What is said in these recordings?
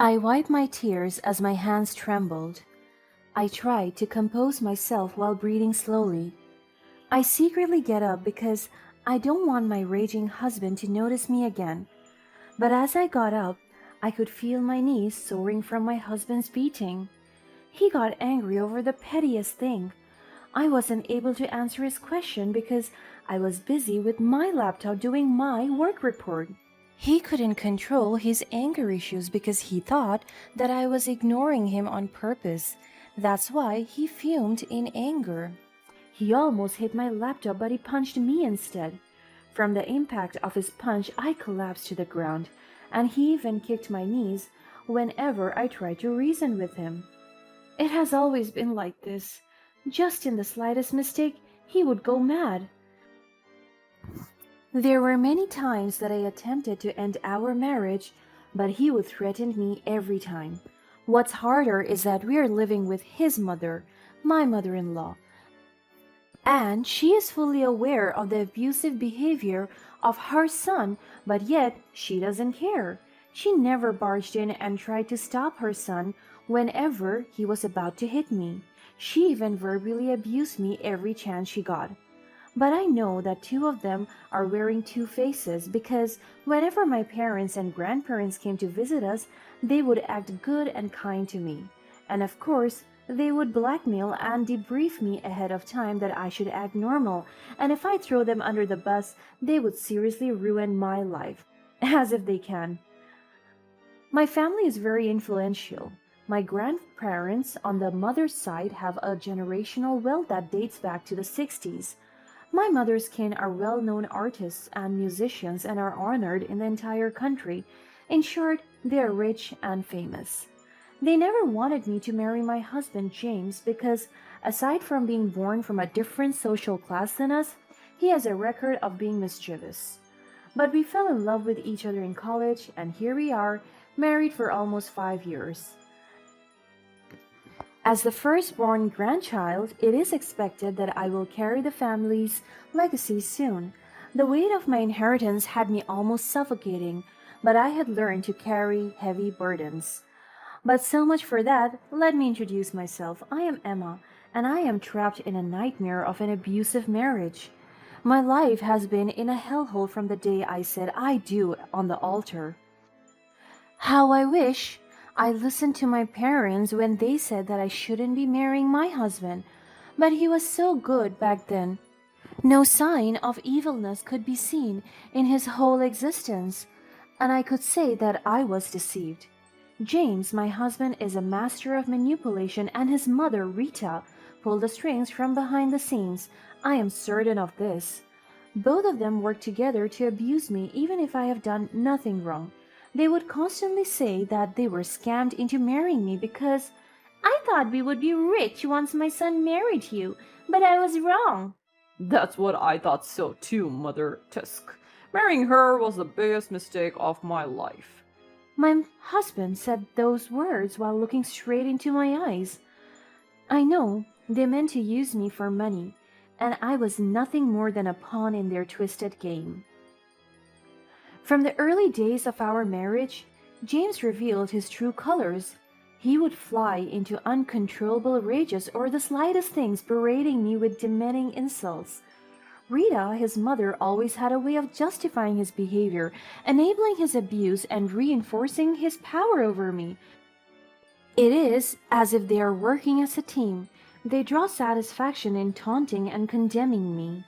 I wiped my tears as my hands trembled. I tried to compose myself while breathing slowly. I secretly get up because I don't want my raging husband to notice me again. But as I got up, I could feel my knees soaring from my husband's beating. He got angry over the pettiest thing. I wasn't able to answer his question because I was busy with my laptop doing my work report. He couldn't control his anger issues because he thought that I was ignoring him on purpose. That's why he fumed in anger. He almost hit my laptop, but he punched me instead. From the impact of his punch, I collapsed to the ground, and he even kicked my knees whenever I tried to reason with him. It has always been like this. Just in the slightest mistake, he would go mad. There were many times that I attempted to end our marriage, but he would threaten me every time. What's harder is that we are living with his mother, my mother-in-law, and she is fully aware of the abusive behavior of her son, but yet she doesn't care. She never barged in and tried to stop her son whenever he was about to hit me. She even verbally abused me every chance she got. But I know that two of them are wearing two faces because whenever my parents and grandparents came to visit us, they would act good and kind to me. And of course, they would blackmail and debrief me ahead of time that I should act normal, and if I throw them under the bus, they would seriously ruin my life. As if they can. My family is very influential. My grandparents on the mother's side have a generational wealth that dates back to the 60s. My mother's kin are well-known artists and musicians and are honored in the entire country. In short, they are rich and famous. They never wanted me to marry my husband James because, aside from being born from a different social class than us, he has a record of being mischievous. But we fell in love with each other in college, and here we are, married for almost 5 years. As the firstborn grandchild, it is expected that I will carry the family's legacy soon. The weight of my inheritance had me almost suffocating, but I had learned to carry heavy burdens. But so much for that, let me introduce myself. I am Emma, and I am trapped in a nightmare of an abusive marriage. My life has been in a hellhole from the day I said I do on the altar. How I wish I listened to my parents when they said that I shouldn't be marrying my husband, but he was so good back then. No sign of evilness could be seen in his whole existence, and I could say that I was deceived. James, my husband, is a master of manipulation, and his mother, Rita, pulled the strings from behind the scenes. I am certain of this. Both of them work together to abuse me even if I have done nothing wrong. They would constantly say that they were scammed into marrying me because I thought we would be rich once my son married you, but I was wrong. That's what I thought so too, Mother Tusk. Marrying her was the biggest mistake of my life. My husband said those words while looking straight into my eyes. I know they meant to use me for money, and I was nothing more than a pawn in their twisted game. From the early days of our marriage, James revealed his true colors. He would fly into uncontrollable rages or the slightest things, berating me with demeaning insults. Rita, his mother, always had a way of justifying his behavior, enabling his abuse and reinforcing his power over me. It is as if they are working as a team. They draw satisfaction in taunting and condemning me.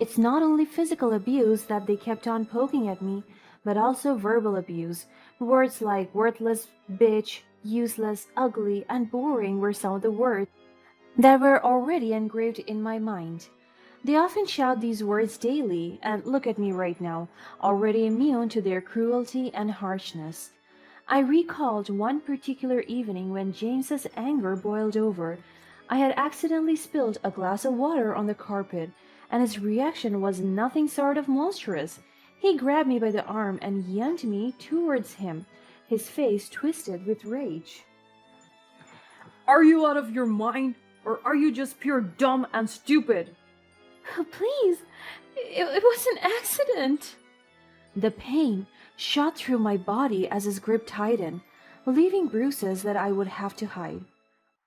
It's not only physical abuse that they kept on poking at me, but also verbal abuse. Words like worthless, bitch, useless, ugly, and boring were some of the words that were already engraved in my mind. They often shout these words daily, and look at me right now, already immune to their cruelty and harshness. I recalled one particular evening when James's anger boiled over. I had accidentally spilled a glass of water on the carpet, and his reaction was nothing short of monstrous. He grabbed me by the arm and yanked me towards him, his face twisted with rage. Are you out of your mind, or are you just pure dumb and stupid? Please, it was an accident. The pain shot through my body as his grip tightened. leaving bruises that I would have to hide.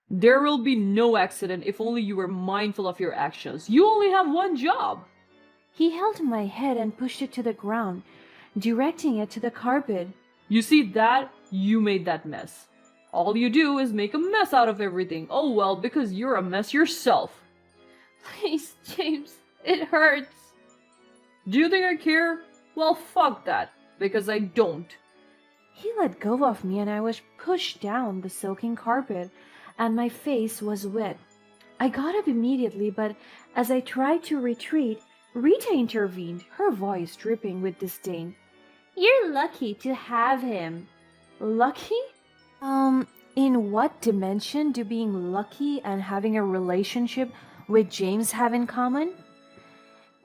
There will be no accident if only you were mindful of your actions. You only have one job. He held my head and pushed it to the ground, directing it to the carpet. You see that? You made that mess. All you do is make a mess out of everything. Oh well, because you're a mess yourself. Please, James, it hurts. Do you think I care? Well, fuck that, because I don't. He let go of me and I was pushed down the soaking carpet, and my face was wet. I got up immediately, but as I tried to retreat, Rita intervened, her voice dripping with disdain. You're lucky to have him. Lucky? In what dimension do being lucky and having a relationship with James have in common?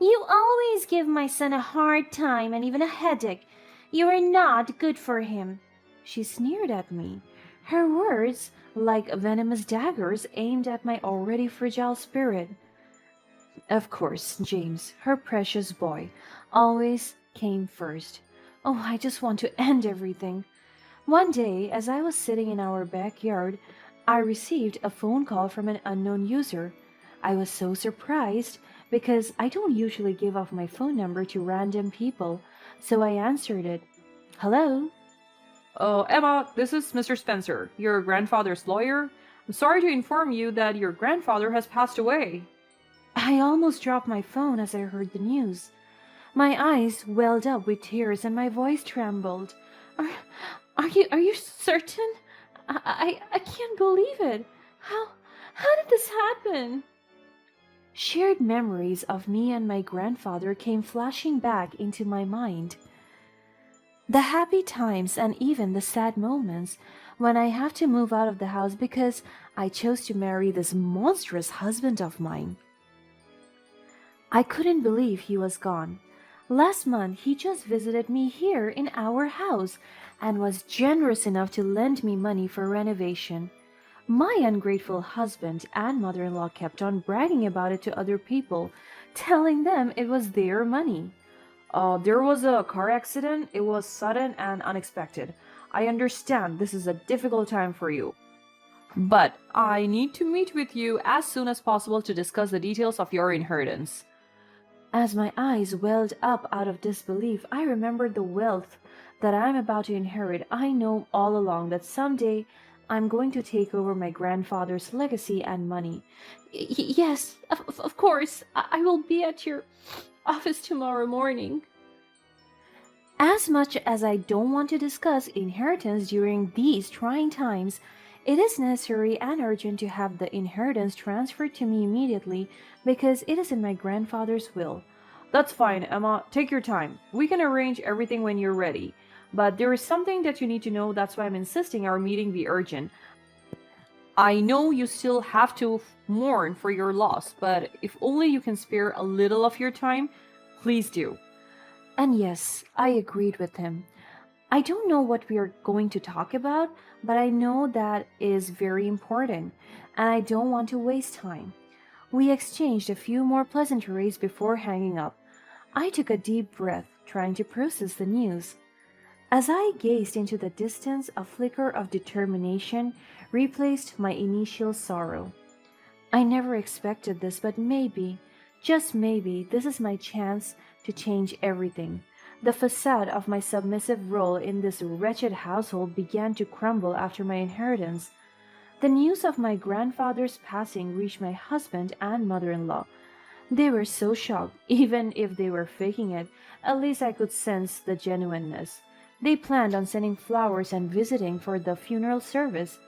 You always give my son a hard time and even a headache. You are not good for him. She sneered at me, her words like venomous daggers aimed at my already fragile spirit. Of course, James, her precious boy, always came first. Oh, I just want to end everything. One day, as I was sitting in our backyard, I received a phone call from an unknown user. I was so surprised because I don't usually give off my phone number to random people, so I answered it. Hello? Emma, this is Mr. Spencer, your grandfather's lawyer. I'm sorry to inform you that your grandfather has passed away. I almost dropped my phone as I heard the news. My eyes welled up with tears and my voice trembled. Are you certain? I can't believe it. How did this happen? Shared memories of me and my grandfather came flashing back into my mind. The happy times and even the sad moments when I have to move out of the house because I chose to marry this monstrous husband of mine. I couldn't believe he was gone. Last month, he just visited me here in our house and was generous enough to lend me money for renovation. My ungrateful husband and mother-in-law kept on bragging about it to other people, telling them it was their money. There was a car accident. It was sudden and unexpected. I understand this is a difficult time for you. But I need to meet with you as soon as possible to discuss the details of your inheritance. As my eyes welled up out of disbelief, I remembered the wealth that I'm about to inherit. I know all along that someday I'm going to take over my grandfather's legacy and money. Yes, of course. I will be at your office tomorrow morning. As much as I don't want to discuss inheritance during these trying times, it is necessary and urgent to have the inheritance transferred to me immediately because it is in my grandfather's will. That's fine, Emma. Take your time. We can arrange everything when you're ready. But there is something that you need to know. That's why I'm insisting our meeting be urgent. I know you still have to mourn for your loss, but if only you can spare a little of your time, please do. And yes, I agreed with him. I don't know what we are going to talk about, but I know that is very important, and I don't want to waste time. We exchanged a few more pleasantries before hanging up. I took a deep breath, trying to process the news. As I gazed into the distance, a flicker of determination replaced my initial sorrow. I never expected this, but maybe, just maybe, this is my chance to change everything. The facade of my submissive role in this wretched household began to crumble after my inheritance. The news of my grandfather's passing reached my husband and mother-in-law. They were so shocked, even if they were faking it, at least I could sense the genuineness. They planned on sending flowers and visiting for the funeral service.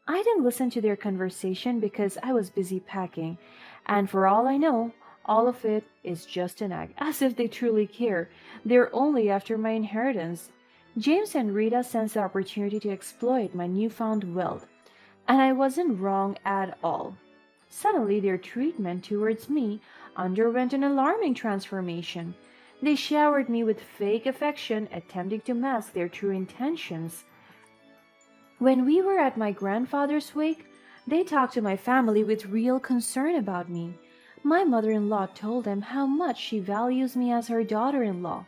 I didn't listen to their conversation because I was busy packing, and for all I know, all of it is just an act, as if they truly care. They're only after my inheritance. James and Rita sensed the opportunity to exploit my newfound wealth, and I wasn't wrong at all. Suddenly, their treatment towards me underwent an alarming transformation. They showered me with fake affection, attempting to mask their true intentions. When we were at my grandfather's wake, they talked to my family with real concern about me. My mother-in-law told them how much she values me as her daughter-in-law,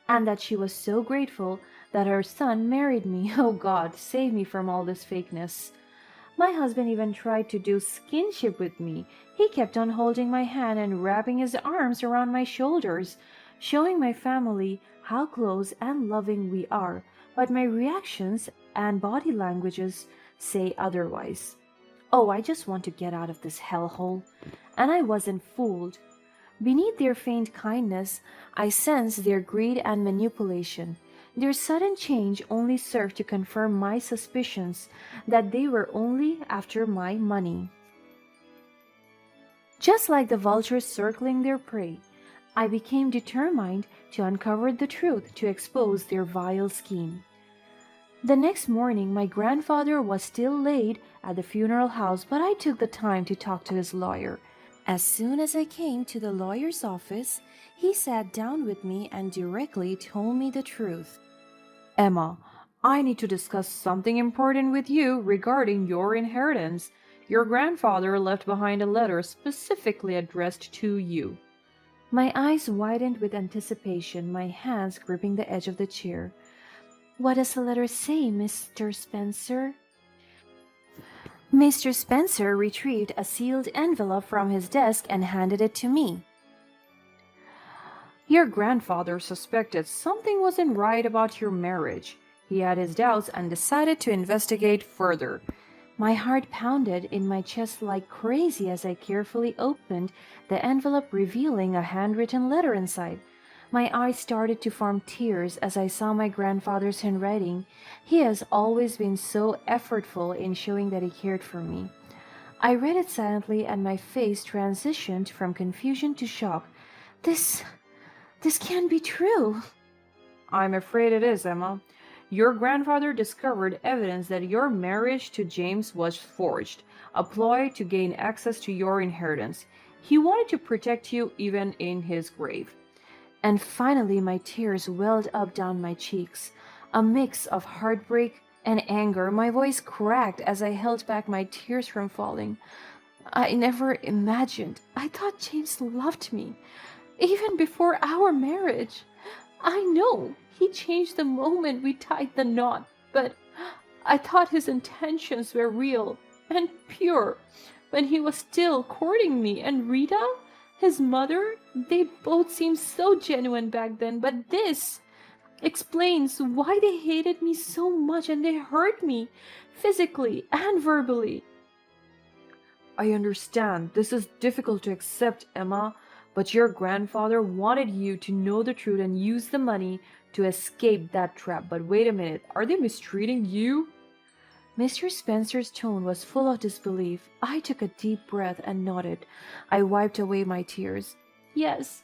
and that she was so grateful that her son married me. Oh God, save me from all this fakeness. My husband even tried to do skinship with me. He kept on holding my hand and wrapping his arms around my shoulders, showing my family how close and loving we are. But my reactions and body languages say otherwise. Oh, I just want to get out of this hellhole. And I wasn't fooled. Beneath their faint kindness, I sensed their greed and manipulation. Their sudden change only served to confirm my suspicions that they were only after my money. Just like the vultures circling their prey, I became determined to uncover the truth to expose their vile scheme. The next morning, my grandfather was still laid at the funeral house, but I took the time to talk to his lawyer. As soon as I came to the lawyer's office, he sat down with me and directly told me the truth. Emma, I need to discuss something important with you regarding your inheritance. Your grandfather left behind a letter specifically addressed to you. My eyes widened with anticipation, my hands gripping the edge of the chair. What does the letter say, Mr. Spencer? Mr. Spencer retrieved a sealed envelope from his desk and handed it to me. Your grandfather suspected something wasn't right about your marriage. He had his doubts and decided to investigate further. My heart pounded in my chest like crazy as I carefully opened the envelope, revealing a handwritten letter inside. My eyes started to form tears as I saw my grandfather's handwriting. He has always been so effortful in showing that he cared for me. I read it silently and my face transitioned from confusion to shock. This can't be true. I'm afraid it is, Emma. Your grandfather discovered evidence that your marriage to James was forged, a ploy to gain access to your inheritance. He wanted to protect you even in his grave. And finally my tears welled up down my cheeks, a mix of heartbreak and anger. My voice cracked as I held back my tears from falling. I never imagined. I thought James loved me. Even before our marriage. I know he changed the moment we tied the knot, but I thought his intentions were real and pure when he was still courting me. And Rita, his mother, they both seemed so genuine back then, but this explains why they hated me so much and they hurt me physically and verbally. I understand. This is difficult to accept, Emma. But your grandfather wanted you to know the truth and use the money to escape that trap. But wait a minute, are they mistreating you? Mr. Spencer's tone was full of disbelief. I took a deep breath and nodded. I wiped away my tears. Yes,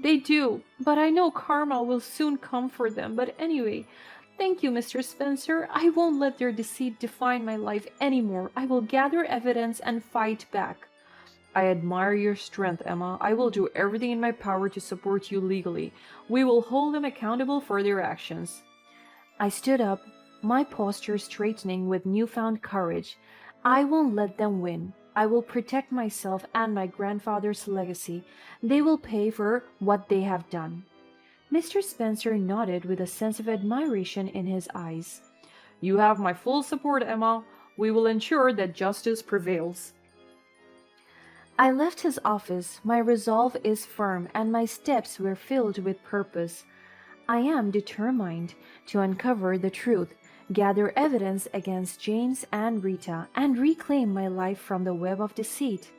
they do, but I know karma will soon come for them. But anyway, thank you, Mr. Spencer. I won't let their deceit define my life anymore. I will gather evidence and fight back. I admire your strength, Emma. I will do everything in my power to support you legally. We will hold them accountable for their actions. I stood up, my posture straightening with newfound courage. I won't let them win. I will protect myself and my grandfather's legacy. They will pay for what they have done. Mr. Spencer nodded with a sense of admiration in his eyes. You have my full support, Emma. We will ensure that justice prevails. I left his office. My resolve is firm, and my steps were filled with purpose. I am determined to uncover the truth, gather evidence against James and Rita, and reclaim my life from the web of deceit.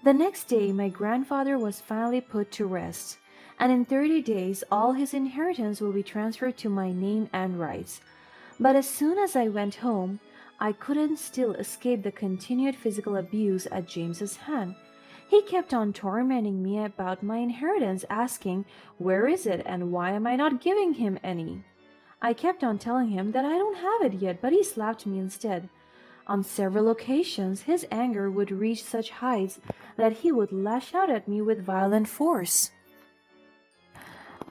The next day, my grandfather was finally put to rest, and in 30 days, all his inheritance will be transferred to my name and rights. But as soon as I went home, I couldn't still escape the continued physical abuse at James's hand. He kept on tormenting me about my inheritance, asking, "Where is it and why am I not giving him any?" I kept on telling him that I don't have it yet, but he slapped me instead. On several occasions, his anger would reach such heights that he would lash out at me with violent force.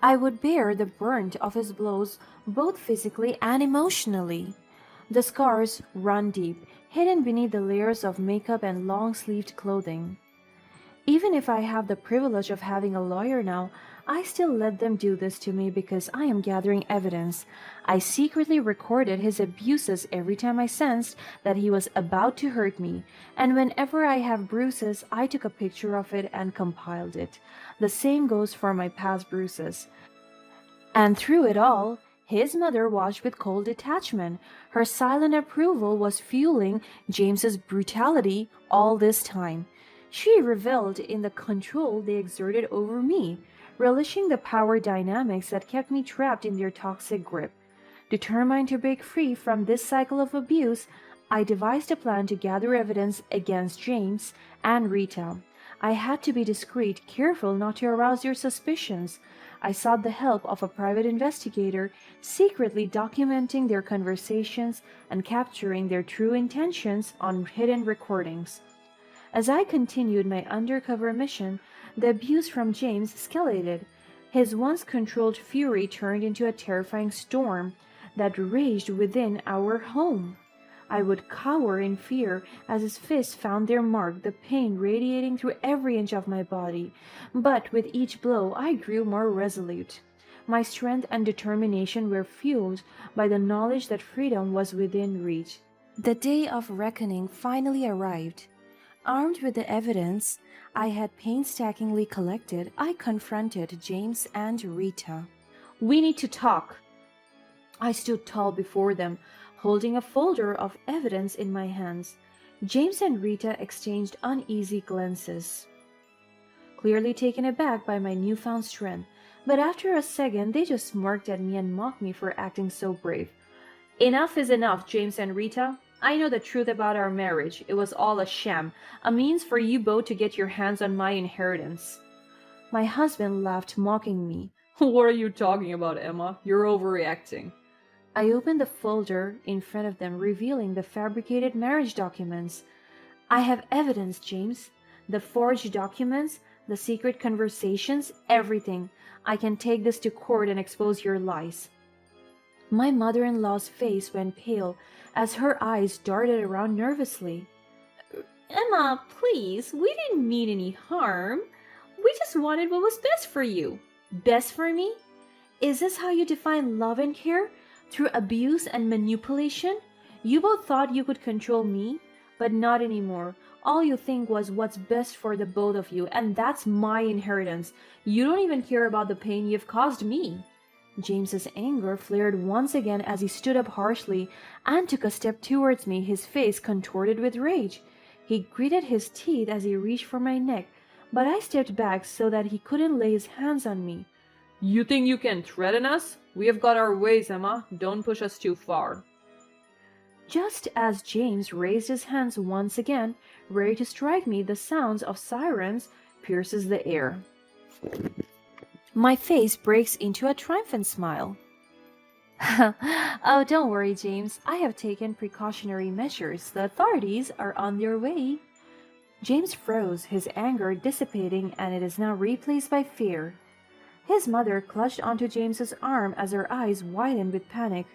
I would bear the brunt of his blows both physically and emotionally. The scars run deep, hidden beneath the layers of makeup and long-sleeved clothing. Even if I have the privilege of having a lawyer now, I still let them do this to me because I am gathering evidence. I secretly recorded his abuses every time I sensed that he was about to hurt me, and whenever I have bruises, I took a picture of it and compiled it. The same goes for my past bruises. And through it all, his mother watched with cold detachment. Her silent approval was fueling James's brutality all this time. She reveled in the control they exerted over me, relishing the power dynamics that kept me trapped in their toxic grip. Determined to break free from this cycle of abuse, I devised a plan to gather evidence against James and Rita. I had to be discreet, careful not to arouse their suspicions. I sought the help of a private investigator, secretly documenting their conversations and capturing their true intentions on hidden recordings. As I continued my undercover mission, the abuse from James escalated. His once controlled fury turned into a terrifying storm that raged within our home. I would cower in fear as his fists found their mark, the pain radiating through every inch of my body. But with each blow, I grew more resolute. My strength and determination were fueled by the knowledge that freedom was within reach. The day of reckoning finally arrived. Armed with the evidence I had painstakingly collected, I confronted James and Rita. We need to talk. I stood tall before them, holding a folder of evidence in my hands. James and Rita exchanged uneasy glances, clearly taken aback by my newfound strength. But after a second, they just smirked at me and mocked me for acting so brave. Enough is enough, James and Rita. I know the truth about our marriage. It was all a sham, a means for you both to get your hands on my inheritance. My husband laughed, mocking me. What are you talking about, Emma? You're overreacting. I opened the folder in front of them, revealing the fabricated marriage documents. I have evidence, James. The forged documents, the secret conversations, everything. I can take this to court and expose your lies. My mother-in-law's face went pale as her eyes darted around nervously. Emma, please, we didn't mean any harm. We just wanted what was best for you. Best for me? Is this how you define love and care? Through abuse and manipulation? You both thought you could control me, but not anymore. All you think was what's best for the both of you, and that's my inheritance. You don't even care about the pain you've caused me. James's anger flared once again as he stood up harshly and took a step towards me, his face contorted with rage. He gritted his teeth as he reached for my neck, but I stepped back so that he couldn't lay his hands on me. You think you can threaten us? We have got our ways, Emma. Don't push us too far. Just as James raised his hands once again, ready to strike me, the sounds of sirens pierces the air. My face breaks into a triumphant smile. Oh, don't worry, James. I have taken precautionary measures. The authorities are on their way. James froze, his anger dissipating, and it is now replaced by fear. His mother clutched onto James's arm as her eyes widened with panic.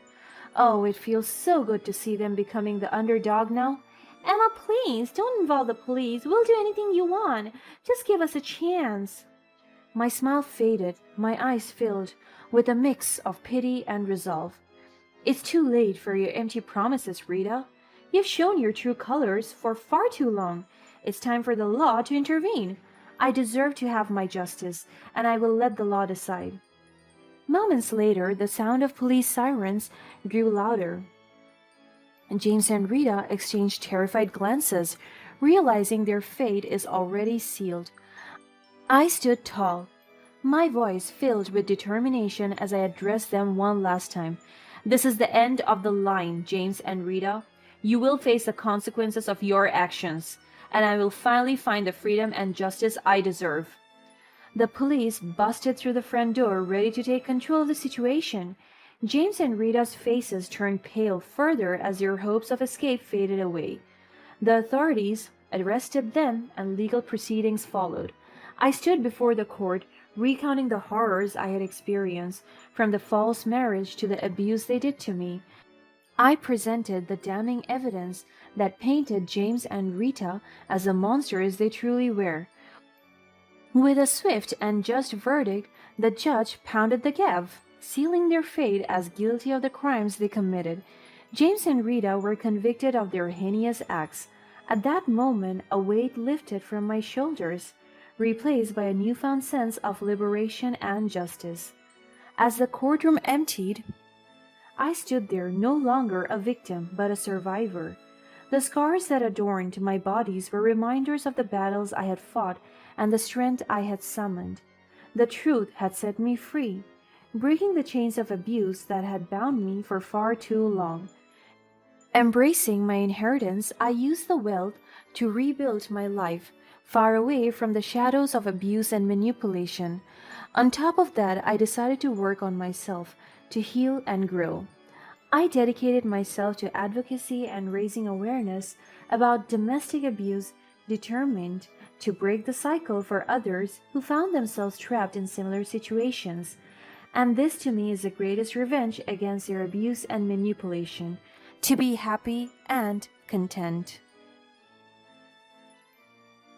Oh, it feels so good to see them becoming the underdog now. Emma, please, don't involve the police. We'll do anything you want. Just give us a chance. My smile faded, my eyes filled with a mix of pity and resolve. It's too late for your empty promises, Rita. You've shown your true colors for far too long. It's time for the law to intervene. I deserve to have my justice, and I will let the law decide. Moments later, the sound of police sirens grew louder. James and Rita exchanged terrified glances, realizing their fate is already sealed. I stood tall, my voice filled with determination as I addressed them one last time. This is the end of the line, James and Rita. You will face the consequences of your actions, and I will finally find the freedom and justice I deserve. The police busted through the front door, ready to take control of the situation. James and Rita's faces turned pale further as their hopes of escape faded away. The authorities arrested them, and legal proceedings followed. I stood before the court, recounting the horrors I had experienced, from the false marriage to the abuse they did to me. I presented the damning evidence that painted James and Rita as the monsters they truly were. With a swift and just verdict, the judge pounded the gavel, sealing their fate as guilty of the crimes they committed. James and Rita were convicted of their heinous acts. At that moment, a weight lifted from my shoulders, replaced by a newfound sense of liberation and justice. As the courtroom emptied, I stood there no longer a victim, but a survivor. The scars that adorned my bodies were reminders of the battles I had fought and the strength I had summoned. The truth had set me free, breaking the chains of abuse that had bound me for far too long. Embracing my inheritance, I used the wealth to rebuild my life, far away from the shadows of abuse and manipulation. On top of that, I decided to work on myself, to heal and grow. I dedicated myself to advocacy and raising awareness about domestic abuse, determined to break the cycle for others who found themselves trapped in similar situations. And this to me is the greatest revenge against their abuse and manipulation, to be happy and content.